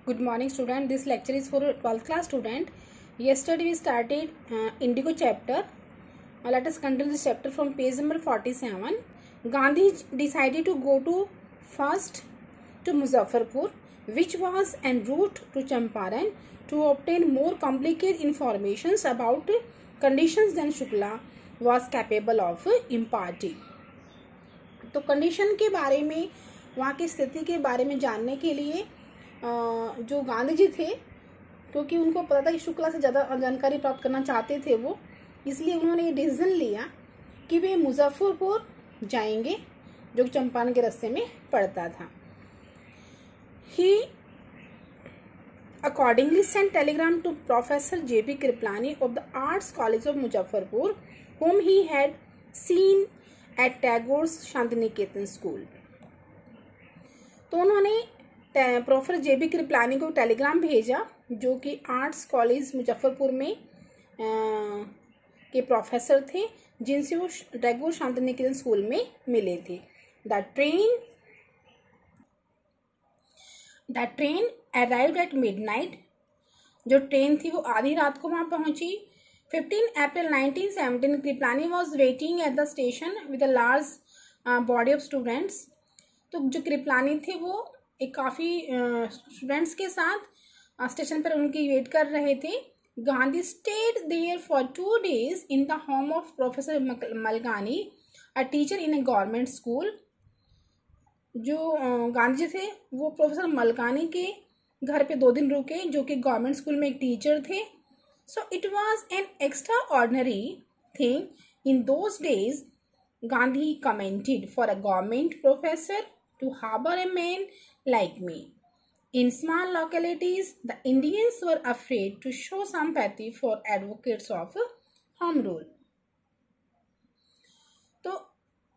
Good morning, student. This lecture is for 12th class student. Yesterday we started Indigo chapter. Let us continue this chapter from page number 47. Gandhi decided to go to first to Muzaffarpur, which was en route to Champaran, to obtain more complicated informations about conditions than Shukla was capable of imparting. तो condition के बारे में, वहाँ की स्थिति के बारे में जानने के लिए जो गांधी जी थे, क्योंकि उनको पता था कि शुक्ला से ज़्यादा जानकारी प्राप्त करना चाहते थे वो, इसलिए उन्होंने ये डिसीजन लिया कि वे मुजफ्फरपुर जाएंगे, जो चंपारण के रास्ते में पड़ता था. ही accordingly sent telegram to Professor J.P. Kriplani of the Arts College of Muzaffarpur, whom he had seen at Tagore's Shantiniketan school. तो उन्होंने प्रोफेसर जे.बी. कृपलानी को टेलीग्राम भेजा, जो कि आर्ट्स कॉलेज मुजफ्फरपुर में के प्रोफेसर थे, जिनसे वो टैगोर शांतिनिकेतन स्कूल में मिले थे. The train arrived at midnight. जो ट्रेन थी वो आधी रात को वहाँ पहुंची. 15 अप्रैल 1917 Kripalani was waiting at the station with a large body of students. तो जो कृपलानी थे वो एक काफ़ी स्टूडेंट्स के साथ स्टेशन पर उनकी वेट कर रहे थे. Gandhi stayed there for 2 days in the home of professor Malkani, a teacher in a government school. जो गांधी जी थे वो प्रोफेसर मलकानी के घर पे 2 दिन रुके, जो कि गवर्नमेंट स्कूल में एक टीचर थे. So it was an extra ordinary thing in those days, Gandhi commented, for a government professor to harbor a man like me. In small localities, the Indians were afraid to show sympathy for advocates of home rule. So,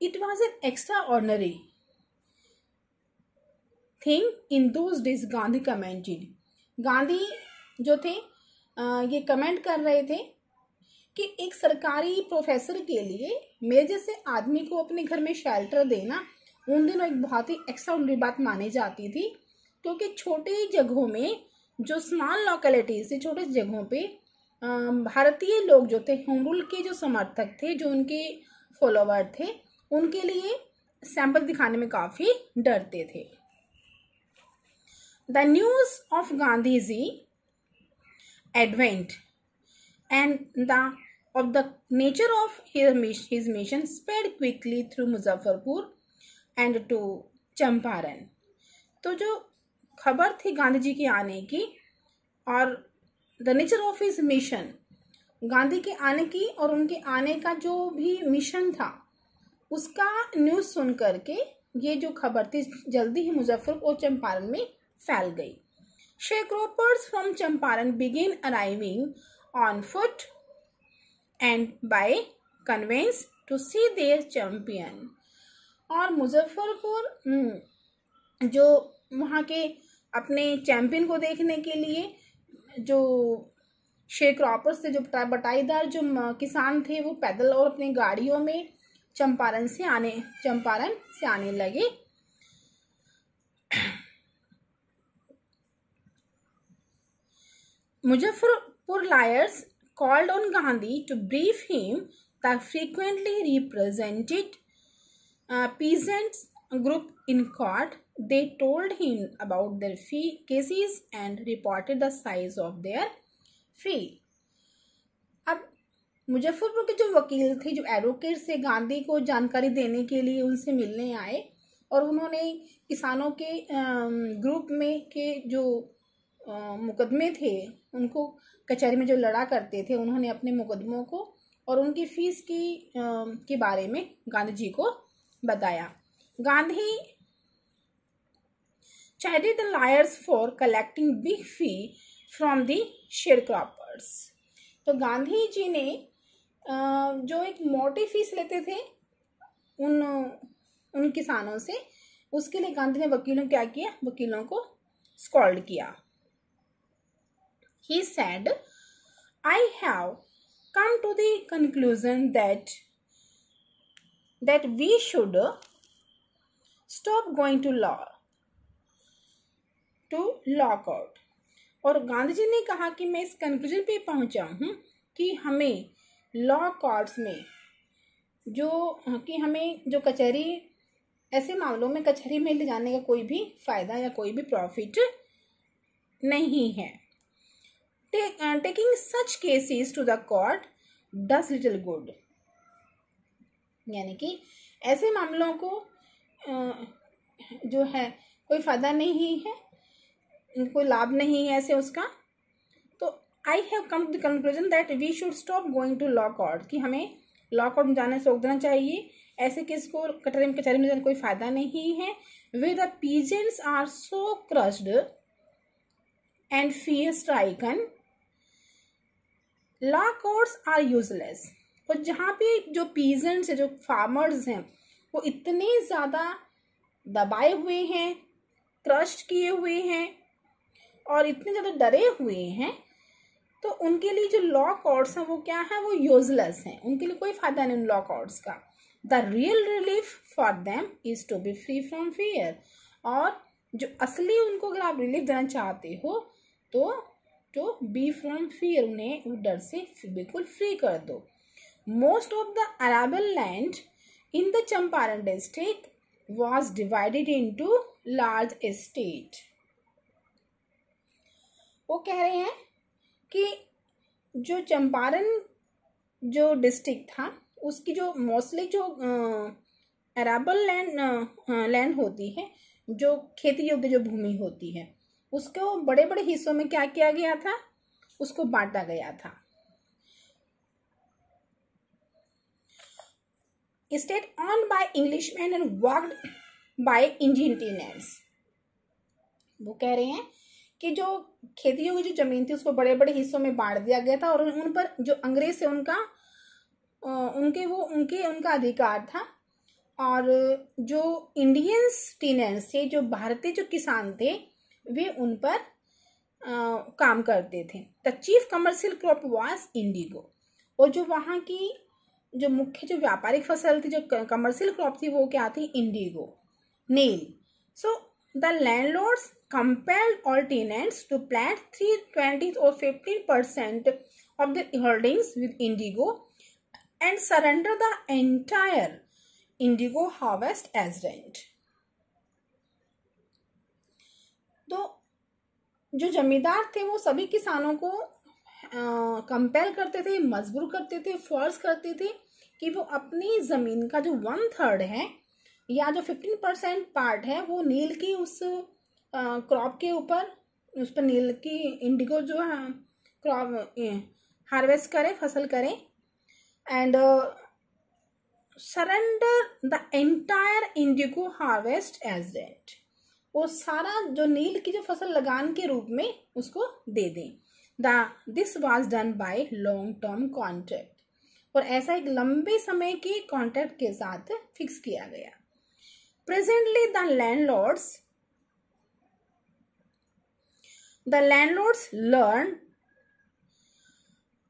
it was an extraordinary thing in those days, Gandhi commented. Gandhi जो थे ये comment कर रहे थे कि एक सरकारी professor के लिए मेरे जैसे आदमी को अपने घर में शेल्टर देना उन दिनों एक बहुत ही एक्स्ट्राऑर्डिनरी बात मानी जाती थी, क्योंकि छोटी जगहों में, जो स्मॉल लोकेलिटीज थी, छोटे जगहों पे भारतीय लोग जो थे, होम रूल के जो समर्थक थे, जो उनके फॉलोवर थे, उनके लिए सैंपल दिखाने में काफ़ी डरते थे. The news of Gandhi ji advent and the nature of his mission spread quickly through Muzaffarpur and to Champaran. तो जो खबर थी गांधी जी के आने की और the nature of his mission, Gandhi के आने की और उनके आने का जो भी मिशन था, उसका न्यूज़ सुन करके ये जो खबर थी जल्दी ही मुजफ्फरपुर और चंपारण में फैल गई. Sharecroppers from Champaran began arriving on foot and by conveyance to see their champion. और मुजफ्फरपुर जो वहाँ के अपने चैंपियन को देखने के लिए जो शेयर क्रॉपर्स थे, जो बटाईदार जो किसान थे, वो पैदल और अपनी गाड़ियों में चंपारण से आने लगे. Muzaffarpur lawyers called on Gandhi to brief him the frequently represented peasants group in court. They told him about their cases and reported the size of their fee. अब मुजफ्फरपुर के जो वकील थे, जो एडवोकेट से गांधी को जानकारी देने के लिए उनसे मिलने आए, और उन्होंने किसानों के ग्रुप में के जो मुकदमे थे, उनको कचहरी में जो लड़ा करते थे, उन्होंने अपने मुकदमों को और उनकी फीस के बारे में गांधी जी को बताया. Gandhi chided the lawyers for collecting big fee from the sharecroppers. तो गांधी जी ने जो एक मोटी फीस लेते थे उन किसानों से, उसके लिए गांधी ने वकीलों को स्कॉल्ड किया. He said, I have come to the conclusion that we should stop going to law. To lock out. और गांधी जी ने कहा कि मैं इस कंक्लूजन पे पहुंचा हूं कि हमें लॉ कोर्ट्स में हमें जो कचहरी, ऐसे मामलों में कचहरी में ले जाने का कोई भी फायदा या कोई भी प्रॉफिट नहीं है। Taking such cases to the court does little good, यानी कि ऐसे मामलों को जो है कोई फायदा नहीं है, कोई लाभ नहीं है ऐसे उसका। तो I have come to the conclusion that we should stop going to law court, कि हमें लॉ कोर्ट में जाने से रोक देना चाहिए। ऐसे केस को कचहरी में जाने कोई फायदा नहीं है। Where the peasants are so crushed and fear stricken, law courts are useless. और जहाँ पे जो पीजेंट्स है, जो फार्मर्स हैं, वो इतने ज़्यादा दबाए हुए हैं, क्रश्ड किए हुए हैं और इतने ज़्यादा डरे हुए हैं, तो उनके लिए जो लॉ कोर्ट्स हैं वो क्या है, वो यूजलेस हैं। उनके लिए कोई फायदा नहीं उन लॉ कोर्ट्स का। The real relief for them is to be free from fear. और जो असली उनको अगर आप रिलीफ देना चाहते हो तो टू बी फ्रॉम फियर, उन्हें डर से बिल्कुल फ्री कर दो। Most of the arable land in the Champaran district was divided into large estate। वो कह रहे हैं कि जो चंपारण जो डिस्ट्रिक्ट था उसकी जो मोस्टली जो अराबल लैंड होती है, जो खेती योग्य जो भूमि होती है, उसको बड़े बड़े हिस्सों में क्या किया गया था, उसको बांटा गया था। Estate owned by Englishmen and worked by Indian tenants। वो कह रहे हैं कि जो खेती योग्य जो जमीन थी उसको बड़े बड़े हिस्सों में बांट दिया गया था और उन पर जो अंग्रेज से उनका अधिकार था। और जो इंडियंस टेनेंट्स थे, जो भारतीय जो किसान थे, वे उन पर काम करते थे। The chief commercial crop was Indigo. और जो वहाँ की जो मुख्य जो व्यापारिक फसल थी, जो कमर्शियल क्रॉप थी, वो क्या थी, इंडिगो, नील। So the landlords compelled all tenants to plant 3/20 or 15% of their holdings with indigo and surrender the entire indigo harvest as rent। तो जो जमींदार थे वो सभी किसानों को कंपेल करते थे, मजबूर करते थे, फोर्स करते थे कि वो अपनी जमीन का जो 1/3 है या जो 15% पार्ट है वो नील की उस क्रॉप के ऊपर, उस पर नील की इंडिगो जो है क्रॉप हार्वेस्ट करे, फसल करे, and surrender the entire indigo harvest as rent. वो सारा जो नील की जो फसल लगान के रूप में उसको दे दें। This was done by long term contract. और ऐसा एक लंबे समय के कॉन्ट्रैक्ट के साथ फिक्स किया गया। Presently the landlords learn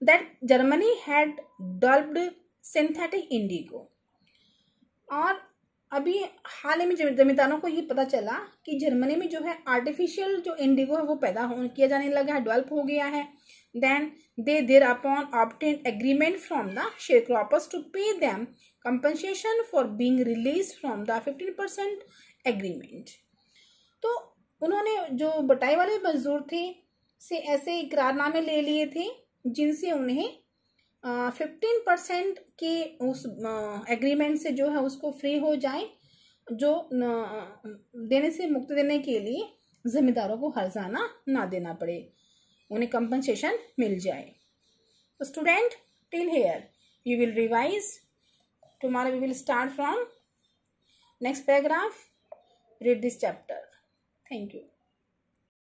that Germany had developed synthetic Indigo. और अभी हाल ही में जमींदारों को ये पता चला कि जर्मनी में जो है आर्टिफिशियल जो इंडिगो है वो पैदा किया जाने लगा है, डेवलप हो गया है। Then they thereupon obtained agreement from the sharecroppers to pay them compensation for being released from the 15% agreement। तो उन्होंने जो बटाई वाले मजदूर थे से ऐसे इकरारनामे ले लिए थे जिनसे उन्हें 15% के उस एग्रीमेंट से जो है उसको फ्री हो जाए, जो देने से मुक्ति देने के लिए जमींदारों को हर्जाना ना देना पड़े, उन्हें कंपनसेशन मिल जाए। तो student, till here we will revise. Tomorrow we will start from next paragraph. Read this chapter. Thank you.